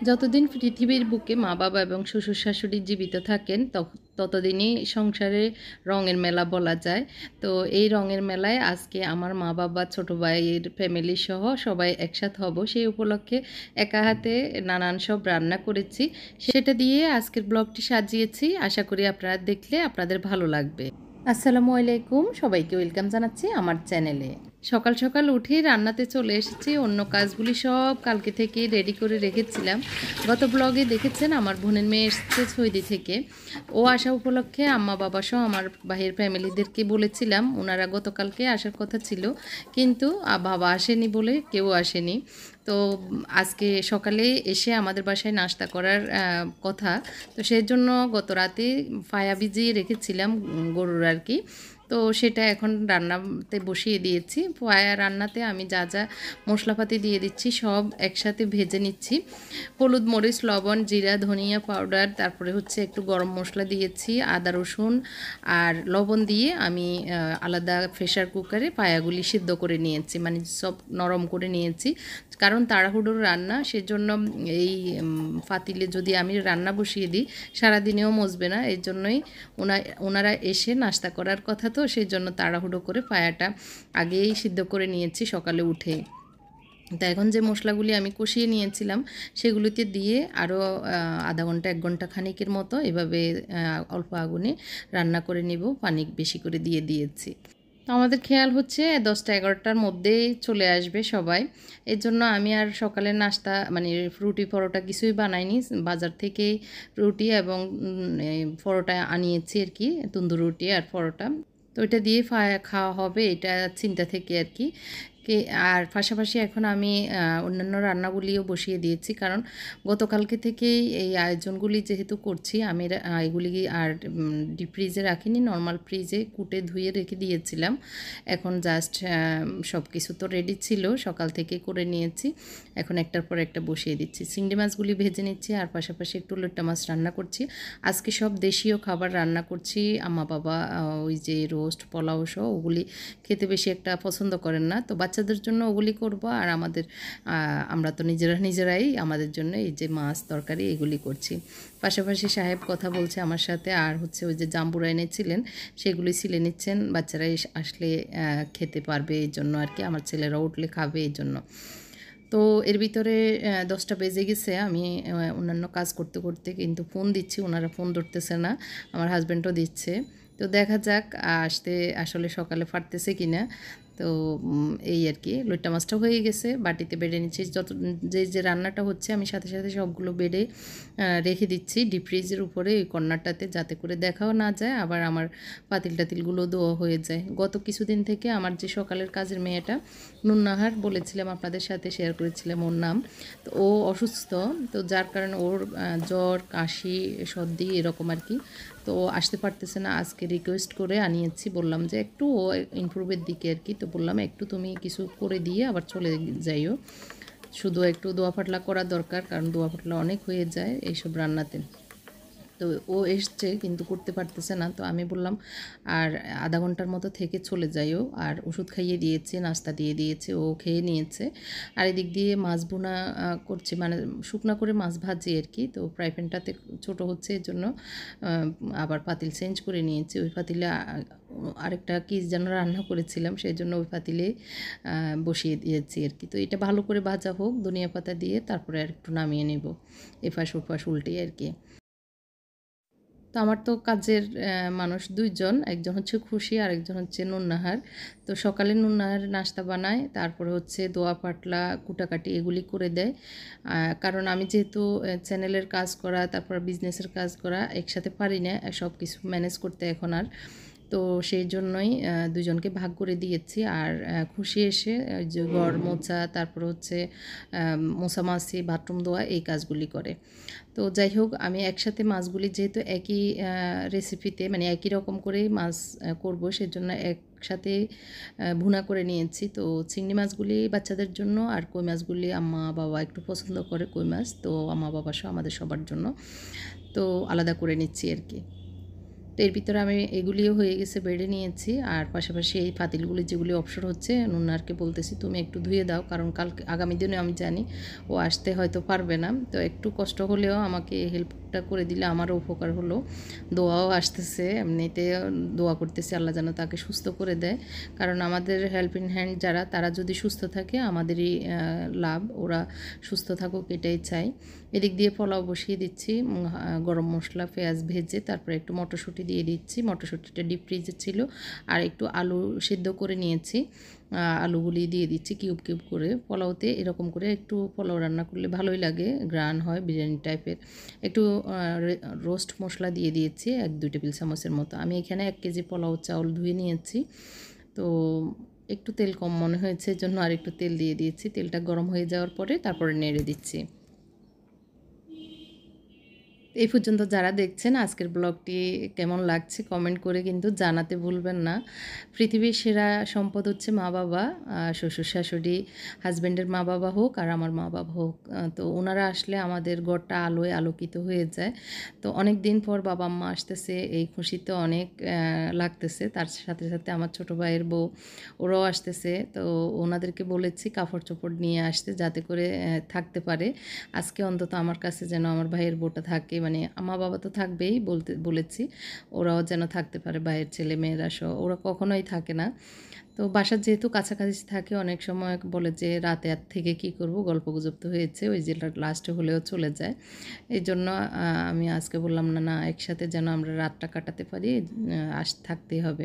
যতদিন পৃথিবীর বুকে মা বাবা এবং শ্বশুর শাশুড়ি জীবিত থাকেন ততদিনই সংসারে রঙের মেলা বলা যায়। তো এই রঙের মেলায় আজকে আমার মা বাবা, ছোট ভাইয়ের ফ্যামিলি সহ সবাই একসাথ হব, সেই উপলক্ষে একা হাতে নানান সব রান্না করেছি। সেটা দিয়ে আজকের ব্লগটি সাজিয়েছি। আশা করি আপনারা দেখলে আপনাদের ভালো লাগবে। আসসালামু আলাইকুম, সবাইকে ওয়েলকাম জানাচ্ছি আমার চ্যানেলে। সকাল সকাল উঠেই রান্নাতে চলে এসেছি। অন্য কাজগুলি সব কালকে থেকে রেডি করে রেখেছিলাম। গত ব্লগে দেখেছেন আমার বোনের মেয়ে এসেছে সৌদি থেকে। ও আসা উপলক্ষে আম্মা বাবা সহ আমার বাহির ফ্যামিলিদেরকে বলেছিলাম, ওনারা গতকালকে আসার কথা ছিল, কিন্তু বাবা আসেনি বলে কেউ আসেনি। তো আজকে সকালে এসে আমাদের বাসায় নাস্তা করার কথা। তো সেই জন্য গত রাতে ফায়া ভিজিয়ে রেখেছিলাম গরুর আর কি। তো সেটা এখন রান্নাতে বসিয়ে দিয়েছি। ফায়া রান্নাতে আমি যা যা মশলাপাতি দিয়ে দিচ্ছি সব একসাথে ভেজে নিচ্ছি। হলুদ, মরিচ, লবণ, জিরা, ধনিয়া পাউডার, তারপরে হচ্ছে একটু গরম মশলা দিয়েছি, আদা রসুন আর লবণ দিয়ে আমি আলাদা প্রেশার কুকারে পায়াগুলি সিদ্ধ করে নিয়েছি, মানে সব নরম করে নিয়েছি। কারণ তাড়াহুড়োর রান্না, সেজন্য এই পাতিলে যদি আমি রান্না বসিয়ে দিই সারাদিনেও মজবে না। এই জন্যই ওনারা এসে নাস্তা করার কথা, তো সেই জন্য তাড়াহুড়ো করে পায়াটা আগেই সিদ্ধ করে নিয়েছি সকালে উঠে। তা এখন যে মশলাগুলি আমি কষিয়ে নিয়েছিলাম সেগুলিতে দিয়ে আরও আধা ঘন্টা 1 ঘন্টা খানিকের মতো এভাবে অল্প আগুনে রান্না করে নেব। পানি বেশি করে দিয়ে দিয়েছি। তো আমাদের খেয়াল হচ্ছে 10টা-11টার মধ্যেই চলে আসবে সবাই। এর জন্য আমি আর সকালের নাস্তা মানে রুটি পরোটা কিছুই বানাইনি। বাজার থেকেই রুটি এবং পরোটা আনিয়েছি আর কি, তন্দুর রুটি আর পরোটা। তো এটা দিয়ে খাওয়া হবে এটা চিন্তা থেকে আর কি। আর পাশাপাশি এখন আমি অন্যান্য রান্নাগুলিও বসিয়ে দিয়েছি, কারণ গতকালকে থেকেই এই আয়োজনগুলি যেহেতু করছি আমি এগুলি আর ডিপ ফ্রিজে রাখিনি, নর্মাল ফ্রিজে কুটে ধুয়ে রেখে দিয়েছিলাম। এখন জাস্ট সব কিছু তো রেডি ছিল, সকাল থেকে করে নিয়েছি। এখন একটার পর একটা বসিয়ে দিচ্ছি। চিংড়ি মাছগুলি ভেজে নিচ্ছি আর পাশাপাশি একটু লইট্টা মাছ রান্না করছি। আজকে সব দেশীয় খাবার রান্না করছি। আম্মা বাবা ওই যে রোস্ট, পোলাও সহ ওগুলি খেতে বেশি একটা পছন্দ করেন না, তো বাচ্চাদের জন্য ওগুলি করব। আর আমরা তো নিজেরাই আমাদের জন্য এই যে মাছ তরকারি এগুলি করছি। পাশাপাশি সাহেব কথা বলছে আমার সাথে, আর হচ্ছে ওই যে জাম্বুরা এনেছিলেন সেগুলি ছিলে নিচ্ছেন। বাচ্চারা আসলে খেতে পারবে এই জন্য আর কি, আমার ছেলেরা উঠলে খাবে এই জন্য। তো এর ভিতরে 10টা বেজে গেছে। আমি অন্যান্য কাজ করতে করতে কিন্তু ফোন দিচ্ছি, ওনারা ফোন ধরতেছে না, আমার হাজব্যান্ডও দিচ্ছে। তো দেখা যাক আসতে আসলে সকালে পারতেছে কিনা। তো এই আর কি, লইট্টা মাছটা হয়ে গেছে, বাটিতে বেড়ে নিচ্ছি। যে রান্নাটা হচ্ছে আমি সাথে সাথে সবগুলো বেড়ে রেখে দিচ্ছি ডিপ ফ্রিজের উপরে ওই কর্নারটাতে, যাতে করে দেখাও না যায়, আবার আমার পাতিল টাতিলগুলো ধোয়া হয়ে যায়। গত কিছুদিন থেকে আমার যে সকালের কাজের মেয়েটা নুন্নাহার বলেছিলাম, আপনাদের সাথে শেয়ার করেছিলাম ওর নাম, তো ও অসুস্থ, তো যার কারণে ওর জ্বর, কাশি, সর্দি এরকম আর কি। তো আসতে পারতেছে না। আজকে রিকোয়েস্ট করে আনিয়েছি, বললাম যে একটু ও ইমপ্রুভের দিকে আর কি, তো বললাম একটু তুমি কিছু করে দিয়ে আবার চলে যাইও। শুধু একটু দোয়া পাতলা করা দরকার, কারণ দোয়া পাতলা অনেক হয়ে যায় এইসব রান্নাতে। তো ও এসছে কিন্তু করতে পারতেছে না, তো আমি বললাম আর আধা ঘন্টার মতো থেকে চলে যাইও। আর ওষুধ খাইয়ে দিয়েছে, নাস্তা দিয়ে দিয়েছে, ও খেয়ে নিয়েছে। আর এদিক দিয়ে মাছ বোনা করছে, মানে শুকনো করে মাছ ভাজি আর কি। তো ফ্রাই প্যানটাতে ছোটো হচ্ছে, এর জন্য আবার পাতিল চেঞ্জ করে নিয়েছি। ওই পাতিলে আরেকটা কী যেন রান্না করেছিলাম, সেই জন্য ওই পাতিলে বসিয়ে দিয়েছি আর কি। তো এটা ভালো করে ভাজা হোক ধনিয়া পাতা দিয়ে, তারপরে আর একটু নামিয়ে নেব, এপাশ ওপাশ উল্টে আর কি। তো আমার তো কাজের মানুষ 2 জন, একজন হচ্ছে খুশি আর একজন হচ্ছে নুন্নাহার। তো সকালে নুন্নাহার নাস্তা বানায়, তারপরে হচ্ছে দোয়া পাটলা কুটাকাটি এগুলি করে দেয়। কারণ আমি যেহেতু চ্যানেলের কাজ করা, তারপর বিজনেসের কাজ করা একসাথে পারি না সব কিছু ম্যানেজ করতে এখন আর। তো সেই জন্যই দুজনকে ভাগ করে দিয়েছি। আর খুশি এসে যে ঘর মোছা, তারপর হচ্ছে মোছামাছি, বাথরুম ধোয়া এই কাজগুলি করে। তো যাই হোক, আমি একসাথে মাছগুলি যেহেতু একই রেসিপিতে মানে একই রকম করেই মাছ করব, সেজন্য একসাথে ভুনা করে নিয়েছি। তো চিংড়ি মাছগুলি বাচ্চাদের জন্য, আর কই মাছগুলি আম্মা বাবা একটু পছন্দ করে কই মাছ, তো আম্মা বাবা সহ আমাদের সবার জন্য তো আলাদা করে নিচ্ছি আর কি। তো এর ভিতরে আমি এগুলিও হয়ে গেছে বেড়ে নিয়েছি, আর পাশাপাশি এই পাতিলগুলি যেগুলি অবসর হচ্ছে নুনারকে বলতেছি তুমি একটু ধুয়ে দাও, কারণ কালকে আগামী দিনে আমি জানি ও আসতে হয়তো পারবে না, তো একটু কষ্ট হলেও আমাকে হেল্পটা করে দিলে আমারও উপকার হলো। দোয়াও আসতেছে, এমনিতে দোয়া করতেছি আল্লাহ যেন তাকে সুস্থ করে দেয়, কারণ আমাদের হেল্পিং হ্যান্ড যারা তারা যদি সুস্থ থাকে আমাদেরই লাভ, ওরা সুস্থ থাকুক এটাই চাই। এদিক দিয়ে পোলাও বসিয়ে দিচ্ছি, গরম মশলা পেঁয়াজ ভেজে তারপরে একটু মটরশুঁটি দিয়ে দিচ্ছি, মটরশুঁটিটা ডিপ ফ্রিজে ছিল, আর একটু আলু সিদ্ধ করে নিয়েছি, আলুগুলি দিয়ে দিচ্ছি কিউব কিউব করে। পোলাওতে এরকম করে একটু পোলাও রান্না করলে ভালোই লাগে, গ্রান হয় বিরিয়ানি টাইপের। একটু রোস্ট মশলা দিয়ে দিয়েছি 1-2 টেবিল চামচের মতো। আমি এখানে 1 কেজি পোলাও চাউল ধুয়ে নিয়েছি, তো একটু তেল কম মনে হয়েছে জন্য আর একটু তেল দিয়ে দিয়েছি। তেলটা গরম হয়ে যাওয়ার পরে তারপরে নেড়ে দিচ্ছি। এই পর্যন্ত যারা দেখছেন আজকের ব্লগটি কেমন লাগছে কমেন্ট করে কিন্তু জানাতে ভুলবেন না। পৃথিবীর সেরা সম্পদ হচ্ছে মা বাবা, শ্বশুর শাশুড়ি, হাজব্যান্ডের মা বাবা হোক আর আমার মা বাবা হোক, তো ওনারা আসলে আমাদের ঘরটা আলোয় আলোকিত হয়ে যায়। তো অনেক দিন পর বাবা মা আসতেছে, এই খুশিতে অনেক লাগতেছে। তার সাথে সাথে আমার ছোটো ভাইয়ের বউ ওরাও আসতেছে, তো ওনাদেরকে বলেছি কাপড় চোপড় নিয়ে আসতে যাতে করে থাকতে পারে। আজকে অন্তত আমার কাছে যেন আমার ভাইয়ের বউটা থাকে, মানে মা বাবা তো থাকবেই বলেছি, ওরাও যেন থাকতে পারে, ভাইয়ের ছেলে মেয়েরা সহ, ওরা কখনোই থাকে না। তো বাসার যেহেতু কাছাকাছি থাকে অনেক সময় বলে যে রাতে আর থেকে কি করব, গল্পগুজব তো হয়েছে, ওই যে লাস্টে হলেও চলে যায়। এই জন্য আমি আজকে বললাম না, না একসাথে যেন আমরা রাতটা কাটাতে পারি, থাকতেই হবে।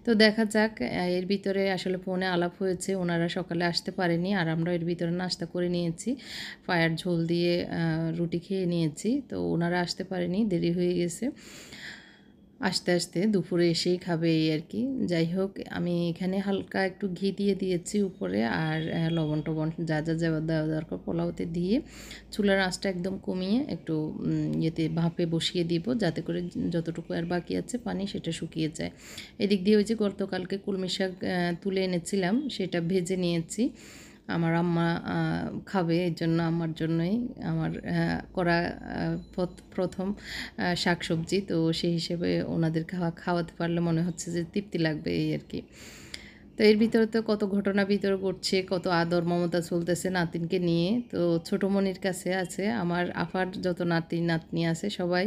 তো দেখা যাক, এর ভিতরে আসলে ফোনে আলাপ হয়েছে, ওনারা সকালে আসতে পারেনি, আর আমরা এর ভিতরে নাস্তা করে নিয়েছি, পায়ার ঝোল দিয়ে রুটি খেয়ে নিয়েছি। তো ওনারা আসতে পারেনি, দেরি হয়ে গেছে, আস্তে আস্তে দুপুরে এসেই খাবে এই আর কি। যাই হোক, আমি এখানে হালকা একটু ঘি দিয়ে দিয়েছি উপরে, আর লবণ টবণ যা যা দেওয়া দরকার পোলাওতে দিয়ে চুলার আঁচটা একদম কমিয়ে একটু ইয়েতে ভাপে বসিয়ে দিব, যাতে করে যতটুকু আর বাকি আছে পানি সেটা শুকিয়ে যায়। এদিক দিয়ে ওই যে গতকালকে কলমি শাক তুলে এনেছিলাম, সেটা ভেজে নিয়েছি। আমার আম্মা খাবে, এর জন্য আমার জন্যই আমার করা প্রথম শাকসবজি, তো সেই হিসেবে ওনাদের খাওয়াতে পারলে মনে হচ্ছে যে তৃপ্তি লাগবে এই আর কি। তো এর ভিতরে তো কত ঘটনা ভিতরে ঘটছে, কত আদর মমতা চলতেছে নাতিনকে নিয়ে। তো ছোটো মনির কাছে আছে, আমার আপার যত নাতি নাতনি আছে সবাই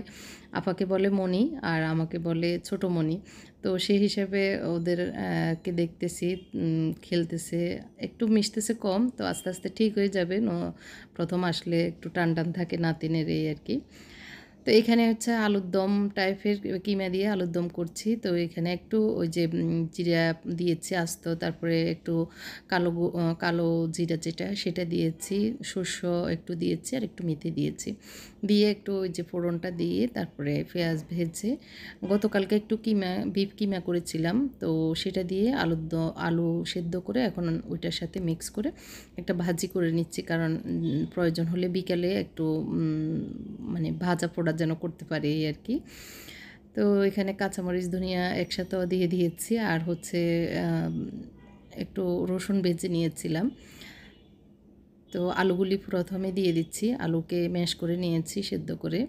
আপাকে বলে মনি আর আমাকে বলে ছোটো মনি। তো সেই হিসেবে ওদের কে দেখতেছি খেলতেছে, একটু মিশতেছে কম, তো আস্তে আস্তে ঠিক হয়ে যাবে। প্রথম আসলে একটু টান টান থাকে নাতিনের এই আর কি। তো এখানে হচ্ছে আলুর দম টাইপের কিমা দিয়ে আলুর দম করছি। তো এখানে একটু ওই যে জিরা দিয়েছি আস্ত, তারপরে একটু কালো জিরা যেটা সেটা দিয়েছি, শস্য একটু দিয়েছি, আর একটু মেথি দিয়েছি, দিয়ে একটু ওই যে ফোড়নটা দিয়ে তারপরে পেঁয়াজ ভেজে, গতকালকে একটু বিফ কিমা করেছিলাম, তো সেটা দিয়ে আলু সেদ্ধ করে এখন ওইটার সাথে মিক্স করে একটা ভাজি করে নিচ্ছি, কারণ প্রয়োজন হলে বিকালে একটু মানে ভাজা পোড়া যেন করতে পারি এই আর কি। তো এখানে কাঁচামরিচ ধনিয়া একসাথেও দিয়ে দিয়েছি, আর হচ্ছে একটু রসুন ভেজে নিয়েছিলাম। তো আলুগুলি প্রথমে দিয়ে দিচ্ছি, আলুকে ম্যাশ করে নিয়েছি সেদ্ধ করে।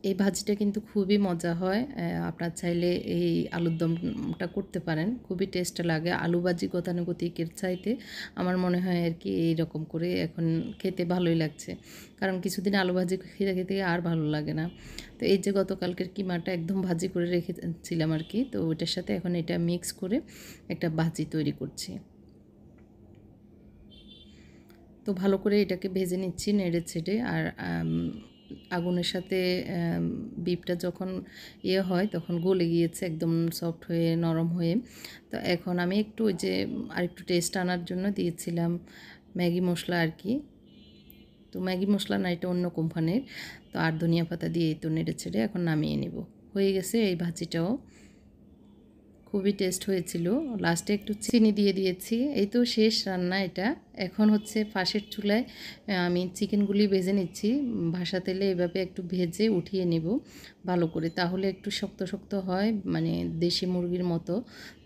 এই ভাজিটা কিন্তু খুবই মজা হয়, আপনার চাইলে এই আলুর দমটা করতে পারেন, খুবই টেস্ট লাগে। আলু ভাজি গতানুগতিকের চাইতে আমার মনে হয় আর কি এইরকম করে এখন খেতে ভালোই লাগছে, কারণ কিছুদিন আলু ভাজি খেতে খেতে আর ভালো লাগে না। তো এই যে গতকালকের কিমাটা একদম ভাজি করে রেখেছিলাম আর কি, তো ওইটার সাথে এখন এটা মিক্স করে একটা ভাজি তৈরি করছি। তো ভালো করে এটাকে ভেজে নিচ্ছি নেড়ে ছেড়ে, আর আগুনের সাথে বিফটা যখন হয় তখন গলে গিয়েছে, একদম সফট হয়ে নরম হয়ে। তো এখন আমি একটু ওই যে আরেকটু টেস্ট আনার জন্য দিয়েছিলাম ম্যাগি মশলা আর কি। তো ম্যাগি মশলা না, এটা অন্য কোম্পানির। তো আর ধনিয়া পাতা দিয়ে তো নেড়ে ছেড়ে এখন নামিয়ে নেব। হয়ে গেছে এই ভাজিটাও, খুবই টেস্ট হয়েছিল। লাস্টে একটু চিনি দিয়ে দিয়েছি। এই তো শেষ রান্না এটা। এখন হচ্ছে পাশের চুলায় আমি চিকেনগুলি ভেজে নিচ্ছি, ভাসা তেলে এভাবে একটু ভেজে উঠিয়ে নেব ভালো করে, তাহলে একটু শক্ত শক্ত হয়, মানে দেশি মুরগির মতো,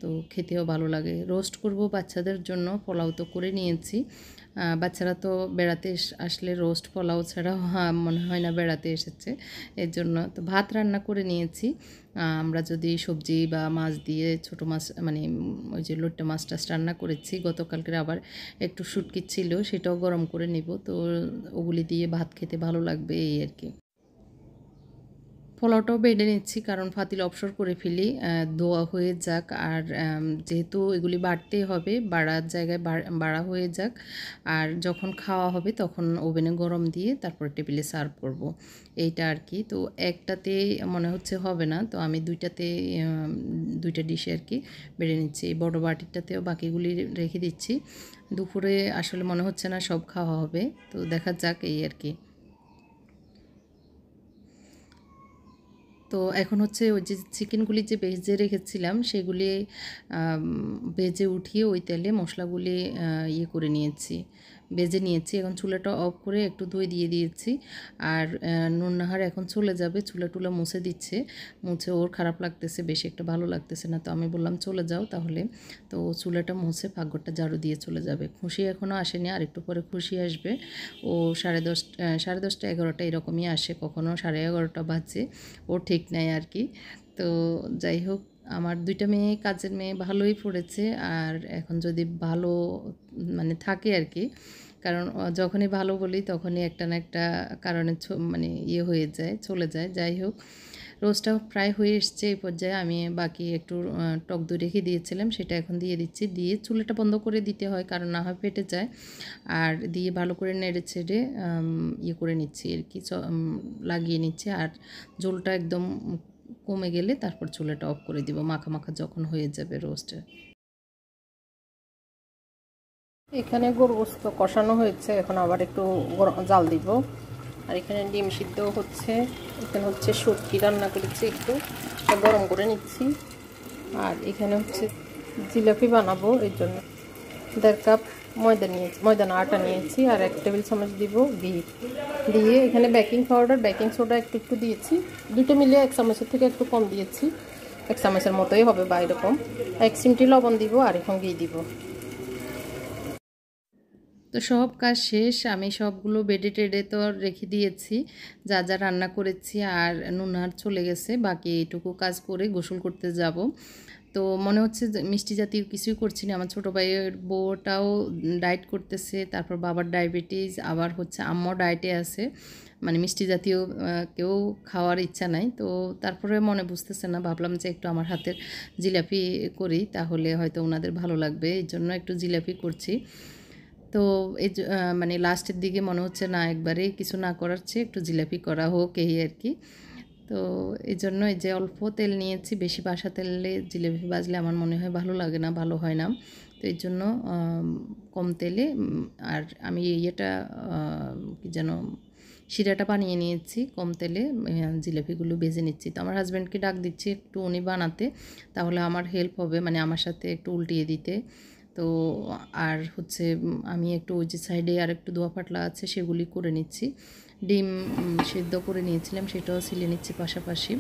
তো খেতেও ভালো লাগে। রোস্ট করব বাচ্চাদের জন্য, পোলাও তো করে নিয়েছি, বাচ্চারা তো বেড়াতে আসলে রোস্ট পোলাও ছাড়া মনে হয় না বেড়াতে এসেছে। এর জন্য তো ভাত রান্না করে নিয়েছি। আমরা যদি সবজি বা মাছ দিয়ে ছোটো মাছ মানে ওই যে লইট্টা মাছ টাছ রান্না করেছি গতকালকের, আবার একটু শুটকি ছিল সেটাও গরম করে নিব। তো ওগুলি দিয়ে ভাত খেতে ভালো লাগবে এই আর কি। পোলাওটাও বেড়ে নিচ্ছি কারণ পাতিল অবসর করে ফেলি, ধোয়া হয়ে যাক। আর যেহেতু এগুলি বাড়তেই হবে, বাড়ার জায়গায় বাড়া হয়ে যাক। আর যখন খাওয়া হবে তখন ওভেনে গরম দিয়ে তারপর টেবিলে সার্ভ করব, এইটা আর কি। তো একটাতে মনে হচ্ছে হবে না, তো আমি দুইটাতে দুইটা ডিশে আর কি বেড়ে নিচ্ছি। এই বড়ো বাটিটাতেও বাকিগুলি রেখে দিচ্ছি। দুপুরে আসলে মনে হচ্ছে না সব খাওয়া হবে, তো দেখা যাক এই আর কি। তো এখন হচ্ছে ওই যে চিকেনগুলি যে ভেজে রেখেছিলাম সেগুলি ভেজে উঠিয়ে ওই তেলে মশলাগুলি ইয়ে করে নিয়েছি, ভেজে নিয়েছি। এখন চুলাটা অফ করে একটু দই দিয়ে দিয়েছি। আর নুননাহার এখন চলে যাবে, চুলা টুলা মুছে দিচ্ছে, মুছে ওর খারাপ লাগতেছে, বেশি একটা ভালো লাগতেছে না। তো আমি বললাম চলে যাও তাহলে। তো চুলাটা মুছে পাকঘরটা ঝাড়ু দিয়ে চলে যাবে। খুশি এখনও আসেনি, আর একটু পরে খুশি আসবে। ও 10:30 11টা এরকমই আসে, কখনও 11:30 বাজে, ও ঠিক নাই আর কি। তো যাই হোক, আমার দুইটা মেয়ে কাজের মেয়ে ভালোই পড়েছে। আর এখন যদি ভালো মানে থাকে আর কি, কারণ যখনই ভালো বলি তখনই একটা না একটা কারণে মানে ইয়ে হয়ে যায়, চলে যায়। যাই হোক, রোস্টটা প্রায় হয়ে এসছে এই পর্যায়ে। আমি বাকি একটু টক দই রেখে দিয়েছিলাম, সেটা এখন দিয়ে দিচ্ছি। দিয়ে চুলাটা বন্ধ করে দিতে হয়, কারণ না হয় ফেটে যায়। আর দিয়ে ভালো করে নেড়ে ছেড়ে ইয়ে করে নিচ্ছি আর কি, লাগিয়ে নিচ্ছি। আর ঝোলটা একদম কমে গেলে তারপর চুলাটা অফ করে দিব, মাখা মাখা যখন হয়ে যাবে রোস্টে। এখানে গরু গোশত কষানো হয়েছে, এখন আবার একটু জাল দিব। আর এখানে ডিম সিদ্ধ হচ্ছে, এখানে হচ্ছে শুটকি রান্না করেছি, একটু গরম করে নিচ্ছি। আর এখানে হচ্ছে জিলাপি বানাবো, এর জন্য 1.5 কাপ ময়দা না আটা নিয়েছি। আর 1 টেবিল চামচ দিব ঘি, দিয়ে এখানে বেকিং পাউডার বেকিং সোডা একটু একটু দিয়েছি। দুটো মিলিয়ে 1 চামচের থেকে একটু কম দিয়েছি, 1 চামচের মতোই হবে বা এরকম। 1 চিমটি লবণ দিব, আর এখন ঘি দিব। তো সব কাজ শেষ, আমি সবগুলো বেডে টেডে তো রেখে দিয়েছি, যা যা রান্না করেছি। আর নুনার চলে গেছে, বাকি এইটুকু কাজ করে গোসল করতে যাব। তো মনে হচ্ছে যে মিষ্টি জাতীয় কিছুই করছি না। আমার ছোটো ভাইয়ের বউটাও ডায়েট করতেছে, তারপর বাবার ডায়াবেটিস, আবার হচ্ছে আম্মাও ডায়েটে আছে, মানে মিষ্টি জাতীয় কেউ খাওয়ার ইচ্ছা নাই। তো তারপরে মনে বুঝতেছে না, ভাবলাম যে একটু আমার হাতের জিলাপি করি, তাহলে হয়তো ওনাদের ভালো লাগবে, এই জন্য একটু জিলাপি করছি। তো এই মানে লাস্টের দিকে মনে হচ্ছে না, একবারে কিছু না করার চেয়ে একটু জিলাপি করা হোক এই আর কি। তো এই জন্য এই যে অল্প তেল নিয়েছি, বেশি বাসা তেলে জিলাপি ভাজলে আমার মনে হয় ভালো লাগে না, ভালো হয় না। তো এই জন্য কম তেলে, আর আমি ইয়েটা কি যেন শিরাটা বানিয়ে নিয়েছি কম তেলে, জিলাপিগুলো ভেজে নিচ্ছি। তো আমার হাজব্যান্ডকে ডাক দিচ্ছি একটু উনি বানাতে, তাহলে আমার হেল্প হবে, মানে আমার সাথে একটু উল্টিয়ে দিতে। তো আর হচ্ছে আমি একটু ওই যে সাইডে আর একটু দোয়া পাতলা আছে সেগুলি করে নিচ্ছি। ডিম সেদ্ধ করে নিয়েছিলাম, সেটাও ছিলে নিচ্ছি পাশাপাশি।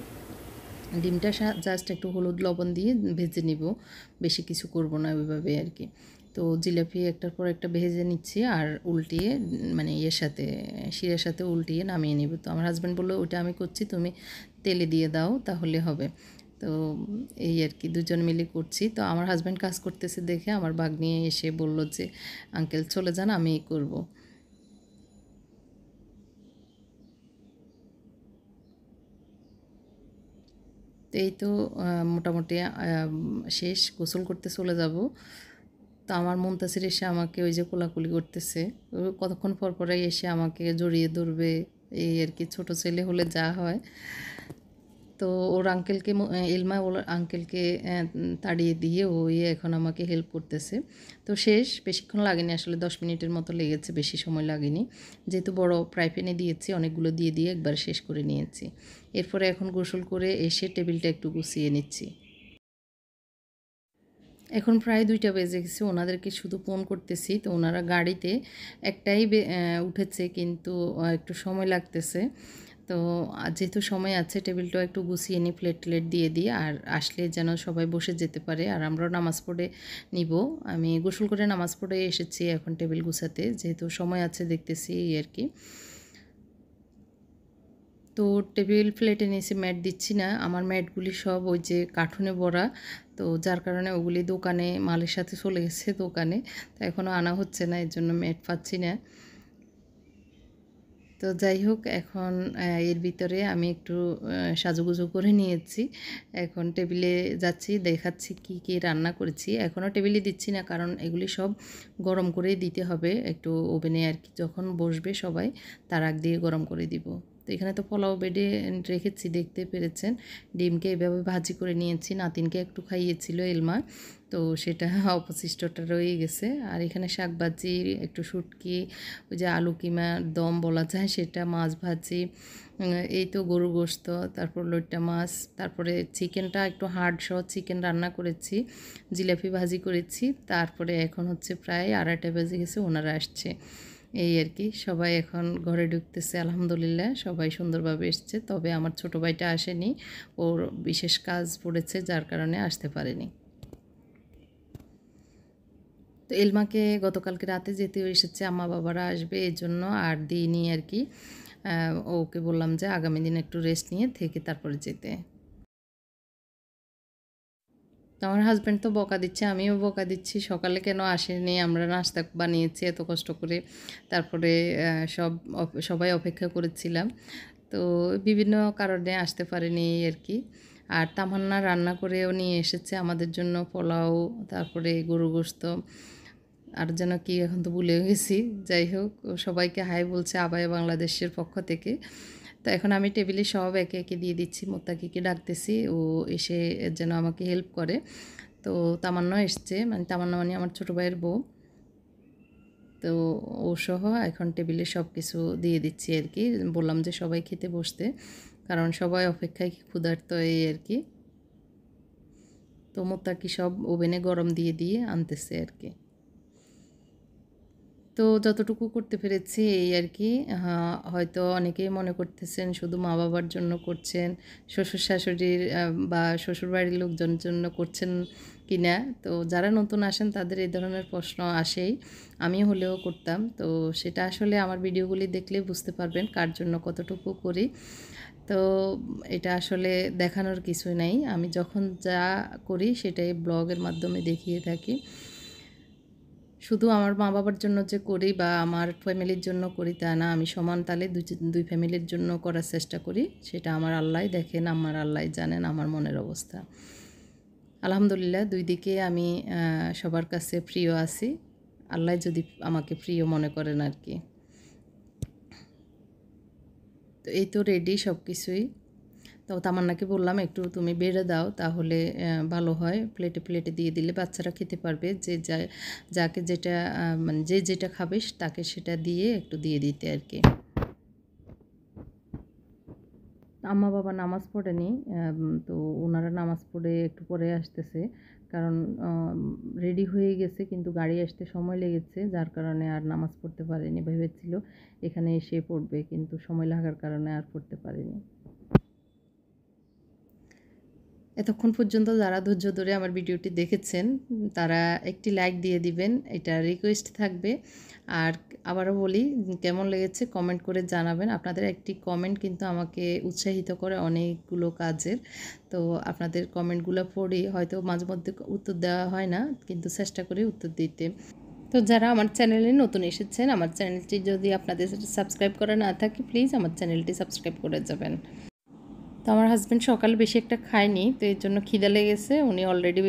ডিমটা জাস্ট একটু হলুদ লবণ দিয়ে ভেজে নিব, বেশি কিছু করব না ওইভাবে আর কি। তো জিলাপি একটার পর একটা ভেজে নিচ্ছি, আর উল্টিয়ে মানে ইয়ের সাথে শিরার সাথে উল্টিয়ে নামিয়ে নিব। তো আমার হাজব্যান্ড বললো ওইটা আমি করছি, তুমি তেলে দিয়ে দাও তাহলে হবে। তো এই আর কি, দুজন মিলে করছি। তো আমার হাজব্যান্ড কাজ করতেছে দেখে আমার ভাগ্নি এসে বলল যে আঙ্কেল চলে যান, আমিই করব। তো এই তো মোটামুটি শেষ, গোসল করতে চলে যাব। তো আমার মুনতাসির এসে আমাকে ওই যে কোলাকুলি করতেছে, ও কতক্ষণ পর পরেই এসে আমাকে জড়িয়ে ধরবে, এই আর কি, ছোট ছেলে হলে যা হয়। তো ওর আঙ্কেলকে এলমা ওর আঙ্কেলকে তাড়িয়ে দিয়ে ওই এখন আমাকে হেল্প করতেছে। তো শেষ, বেশিক্ষণ লাগেনি আসলে, 10 মিনিটের মতো লেগেছে, বেশি সময় লাগেনি। যেহেতু বড় ফ্রাই প্যানে দিয়েছি, অনেকগুলো দিয়ে দিয়ে একবার শেষ করে নিয়েছি। এরপরে এখন গোসল করে এসে টেবিলটা একটু গুছিয়ে নিচ্ছি। এখন প্রায় 2টা বেজে গেছে, ওনাদেরকে শুধু ফোন করতেছি। তো ওনারা গাড়িতে একটাই উঠেছে, কিন্তু একটু সময় লাগতেছে। তো যেহেতু সময় আছে টেবিলটাও একটু গুছিয়ে নিই, প্লেট টেলেট দিয়ে দিই, আর আসলে যেন সবাই বসে যেতে পারে। আর আমরাও নামাজ পড়ে নিব। আমি গোসল করে নামাজ পড়ে এসেছি এখন টেবিল গুছাতে, যেহেতু সময় আছে দেখতেছি এই আর কি। তো টেবিল প্লেটে নিচে ম্যাট দিচ্ছি না, আমার ম্যাটগুলি সব ওই যে কার্টুনে ভরা, তো যার কারণে ওগুলি দোকানে মালের সাথে চলে গেছে দোকানে, তো এখনও আনা হচ্ছে না, এর জন্য ম্যাট পাচ্ছি না। তো যাই হোক, এখন এর ভিতরে আমি একটু সাজুগুজু করে নিয়েছি। এখন টেবিলে যাচ্ছি, দেখাচ্ছি কি কি রান্না করেছি। এখনও টেবিলে দিচ্ছি না, কারণ এগুলি সব গরম করেই দিতে হবে একটু ওভেনে আর কি। যখন বসবে সবাই তার আগ দিয়ে গরম করে দিব। তো এখানে তো পোলাও বেডে রেখেছি, দেখতে পেরেছেন। ডিমকে এভাবে ভাজি করে নিয়েছি, নাতিনকে একটু খাইয়েছিল এলমা, তো সেটা অবশিষ্টটা রয়ে গেছে। আর এখানে শাক ভাজি, একটু শুটকি, ওই যে আলু কিমা দম বলা যায় সেটা, মাছ ভাজি, এই তো গরু গোশত, তারপর লইট্টা মাছ, তারপরে চিকেনটা একটু হার্ড সহ চিকেন রান্না করেছি, জিলাপি ভাজি করেছি। তারপরে এখন হচ্ছে প্রায় 2:30 বেজে গেছে, ওনারা আসছে এই আর কি। সবাই এখন ঘরে ঢুকতেছে, আলহামদুলিল্লাহ সবাই সুন্দরভাবে এসছে। তবে আমার ছোটো ভাইটা আসেনি, ওর বিশেষ কাজ পড়েছে যার কারণে আসতে পারেনি। তো এলমাকে গতকালকে রাতে যেতেও এসেছে, আম্মা বাবারা আসবে এই জন্য আর দিইনি আর কি। ওকে বললাম যে আগামী দিন একটু রেস্ট নিয়ে থেকে তারপরে যেতে। তো আমার হাজব্যান্ড তো বকা দিচ্ছে, আমিও বকা দিচ্ছি, সকালে কেন আসেনি, আমরা নাস্তা বানিয়েছি এত কষ্ট করে। তারপরে সবাই অপেক্ষা করেছিলাম, তো বিভিন্ন কারণে আসতে পারেনি আর কি। আর তামান্না রান্না করেও নিয়ে এসেছে আমাদের জন্য পোলাও, তারপরে গরু গোশত, আর যেন কি এখন তো ভুলে গেছি। যাই হোক, সবাইকে হাই বলছে আবায়া বাংলাদেশের পক্ষ থেকে। তো এখন আমি টেবিলে সব একে একে দিয়ে দিচ্ছি, মোত্তাকিকে ডাকতেছি, ও এসে যেন আমাকে হেল্প করে। তো তামান্না এসছে, মানে তামান্না মানে আমার ছোটো ভাইয়ের বউ। তো ও সহ এখন টেবিলে সব কিছু দিয়ে দিচ্ছি আর কি। বললাম যে সবাই খেতে বসতে, কারণ সবাই অপেক্ষায় ক্ষুধার্ত এই আর কি। তো মোত্তাকি সব ওভেনে গরম দিয়ে দিয়ে আনতেছে আর কি। তো যতটুকু করতে পেরেছি এই আর কি। হয়তো অনেকেই মনে করতেছেন শুধু মা বাবার জন্য করছেন, শ্বশুর শাশুড়ির বা শ্বশুরবাড়ির লোকজনের জন্য করছেন কি না। তো যারা নতুন আসেন তাদের এই ধরনের প্রশ্ন আসেই, আমি হলেও করতাম। তো সেটা আসলে আমার ভিডিওগুলি দেখলে বুঝতে পারবেন কার জন্য কতটুকু করি। তো এটা আসলে দেখানোর কিছুই নাই, আমি যখন যা করি সেটাই ব্লগের মাধ্যমে দেখিয়ে থাকি। শুধু আমার মা বাবার জন্য যে করি বা আমার ফ্যামিলির জন্য করি তা না, আমি সমান তালে দুই ফ্যামিলির জন্য করার চেষ্টা করি। সেটা আমার আল্লাহ দেখেন, আমার আল্লাহ জানেন আমার মনের অবস্থা। আলহামদুলিল্লাহ দুই দিকে আমি সবার কাছে প্রিয় আছি, আল্লাহ যদি আমাকে প্রিয় মনে করেন আর কি। তো এই তো রেডি সব কিছুই। তো তামান্নাকে বললাম একটু তুমি বেড়ে দাও, তাহলে ভালো হয়, প্লেটে প্লেটে দিয়ে দিলে বাচ্চারা খেতে পারবে। যে যাকে যেটা মানে যে যেটা খাবে তাকে সেটা দিয়ে একটু দিয়ে দিতে আর কি। আম্মা বাবা নামাজ পড়েনি, তো ওনারা নামাজ পড়ে একটু পরে আসতেছে, কারণ রেডি হয়ে গেছে কিন্তু গাড়ি আসতে সময় লেগেছে, যার কারণে আর নামাজ পড়তে পারেনি। ভেবেছিল এখানে এসে পড়বে, কিন্তু সময় লাগার কারণে আর পড়তে পারেনি। এতক্ষণ পর্যন্ত যারা ধৈর্য ধরে আমার ভিডিওটি দেখেছেন তারা একটি লাইক দিয়ে দিবেন, এটা রিকোয়েস্ট থাকবে। আর আবারও বলি, কেমন লেগেছে কমেন্ট করে জানাবেন। আপনাদের একটি কমেন্ট কিন্তু আমাকে উৎসাহিত করে অনেকগুলো কাজের। তো আপনাদের কমেন্টগুলো পড়ি, হয়তো মাঝে মধ্যে উত্তর দেওয়া হয় না, কিন্তু চেষ্টা করি উত্তর দিতে। তো যারা আমার চ্যানেলে নতুন এসেছেন, আমার চ্যানেলটি যদি আপনাদের সাবস্ক্রাইব করা না থাকে, প্লিজ আমার চ্যানেলটি সাবস্ক্রাইব করে যাবেন। তো আমার হাজব্যান্ড সকালে বেশি একটা খায়নি, তো এর জন্য খিদে লেগেছে, উনি অলরেডি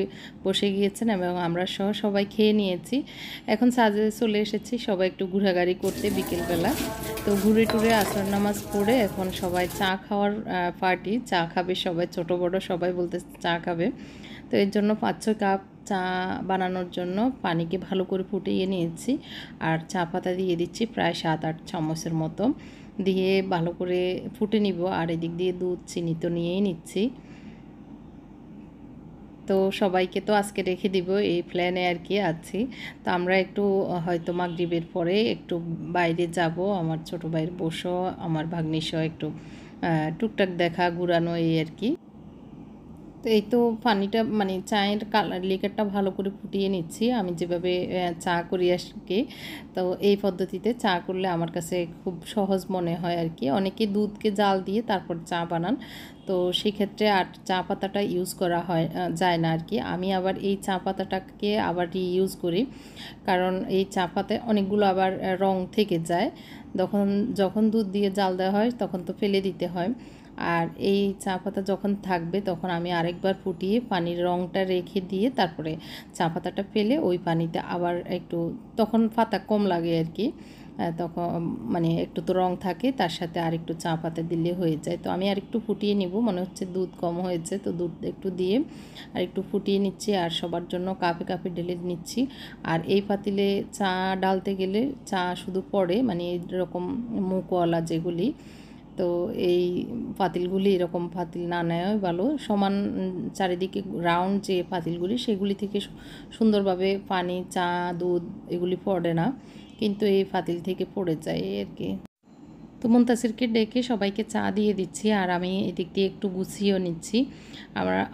বসে গিয়েছেন এবং আমরা সবাই খেয়ে নিয়েছি। এখন সাজে চলে এসেছি সবাই একটু ঘোরাঘুরি করতে বিকেলবেলা। তো ঘুরে টুরে আসর নামাজ পড়ে এখন সবাই চা খাওয়ার পার্টি, চা খাবে সবাই, ছোট বড় সবাই বলতে চা খাবে। তো এর জন্য 5-6 কাপ চা বানানোর জন্য পানিকে ভালো করে ফুটিয়ে নিয়েছি, আর চা পাতা দিয়ে দিচ্ছি প্রায় 7-8 চামচের মতো, দিয়ে ভালো করে ফুটে নিব। আর এদিক দিয়ে দুধ চিনি তো নিয়েই নিচ্ছি। তো সবাইকে তো আজকে রেখে দিব এই প্ল্যানে আর কি আছি। তো আমরা একটু হয়তো মাগরিবের পরে একটু বাইরে যাব, আমার ছোটো ভাইয়ের বসো আমার ভাগ্নিসহ একটু টুকটাক দেখা ঘুরানো এই আর কি। তো এই তো পানিটা মানে চায়ের কালার লিকারটা ভালো করে ফুটিয়ে নিচ্ছি আমি যেভাবে চা করি আজকে। তো এই পদ্ধতিতে চা করলে আমার কাছে খুব সহজ মনে হয় আর কি। অনেকে দুধকে জাল দিয়ে তারপর চা বানান, তো সেক্ষেত্রে আর চা পাতাটা ইউজ করা হয় যায় না আর কি। আমি আবার এই চা পাতাটাকে আবার রিইউজ করি, কারণ এই চা পাতায় অনেকগুলো আবার রং থেকে যায়। তখন যখন দুধ দিয়ে জাল দেওয়া হয় তখন তো ফেলে দিতে হয়। আর এই চা পাতা যখন থাকবে তখন আমি আরেকবার ফুটিয়ে পানির রঙটা রেখে দিয়ে তারপরে চা পাতাটা ফেলে ওই পানিতে আবার একটু, তখন পাতা কম লাগে আর কি। তখন মানে একটু তো রং থাকে, তার সাথে আরেকটু চা পাতা দিলে হয়ে যায়। তো আমি আরেকটু ফুটিয়ে নিব, মনে হচ্ছে দুধ কম হয়েছে, তো দুধ একটু দিয়ে আর একটু ফুটিয়ে নিচ্ছি আর সবার জন্য কাপে কাপে ঢেলে নিচ্ছি। আর এই পাতিলে চা ডালতে গেলে চা শুধু পড়ে, মানে এরকম মুখওয়ালা যেগুলি, তো এই পাতিলগুলি এরকম পাতিল না নেওয়াই ভালো। সমান চারিদিকে রাউন্ড যে পাতিলগুলি সেগুলি থেকে সুন্দরভাবে পানি, চা, দুধ এগুলি পড়ে না, কিন্তু এই পাতিল থেকে পড়ে যায় আর কি। তো মুনতাসিরকে ডেকে সবাইকে চা দিয়ে দিচ্ছি আর আমি এদিক দিয়ে একটু গুছিয়েও নিচ্ছি।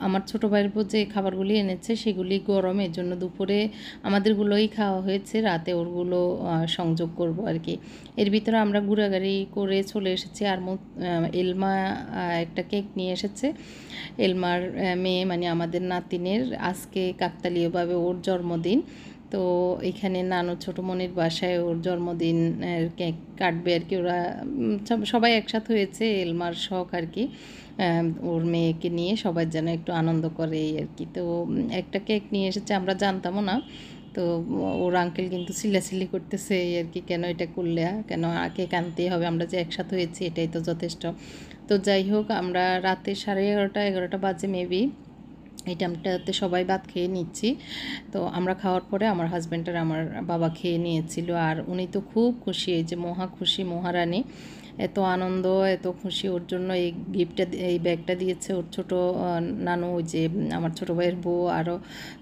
আমার ছোটো ভাইয়ের উপর যে খাবারগুলি এনেছে সেগুলি গরম, এর জন্য দুপুরে আমাদেরগুলোই খাওয়া হয়েছে, রাতে ওরগুলো সংযোগ করব আর কি। এর ভিতরে আমরা ঘোরাঘুরি করে চলে এসেছি। আর এলমা একটা কেক নিয়ে এসেছে। এলমার মেয়ে মানে আমাদের নাতিনের আজকে কাকতালীয়ভাবে ওর জন্মদিন। তো এখানে নানু ছোটো মনির বাসায় ওর জন্মদিন কেক কাটবে আর কি। ওরা সবাই একসাথে হয়েছে, এলমার শখ আর কি, ওর মেয়েকে নিয়ে সবাই যেন একটু আনন্দ করে এই আর কি। তো একটা কেক নিয়ে এসেছে, আমরা জানতামও না। তো ওর আঙ্কেল কিন্তু চিল্লাচিল্লি করতেছে এই আর কি, কেন এটা করলে, কেন কেক আনতেই হবে, আমরা যে একসাথে হয়েছি এটাই তো যথেষ্ট। তো যাই হোক, আমরা রাতে 11:30 বাজে মেবি এই টাইমটাতে সবাই ভাত খেয়ে নিচ্ছি। তো আমরা খাওয়ার পরে আমার হাজব্যান্ড আর আমার বাবা খেয়ে নিয়েছিল, আর উনি তো খুব খুশি, এই যে মহা খুশি মহারানী, এত আনন্দ এত খুশি। ওর জন্য এই গিফটটা, এই ব্যাগটা দিয়েছে ওর ছোটো নানু, ওই যে আমার ছোটো ভাইয়ের বউ, আরও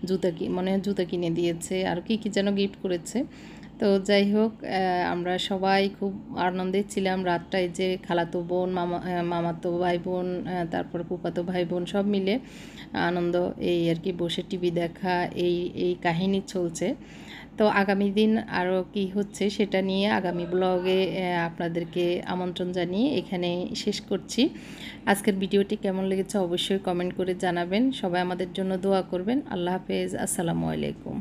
জুতা মানে জুতা কিনে দিয়েছে, আর কি কী যেন গিফট করেছে। তো যাই হোক, আমরা সবাই খুব আনন্দে ছিলাম রাতটায়, যে খালাতো বোন, মামাতো ভাই বোন, তারপর ফুফাতো ভাই বোন সব মিলে আনন্দ এই আর কি, বসে টিভি দেখা, এই কাহিনী চলছে। তো আগামী দিন আরও কি হচ্ছে সেটা নিয়ে আগামী ব্লগে আপনাদেরকে আমন্ত্রণ জানিয়ে এখানে শেষ করছি। আজকের ভিডিওটি কেমন লেগেছে অবশ্যই কমেন্ট করে জানাবেন। সবাই আমাদের জন্য দোয়া করবেন। আল্লাহ হাফেজ, আসসালামু আলাইকুম।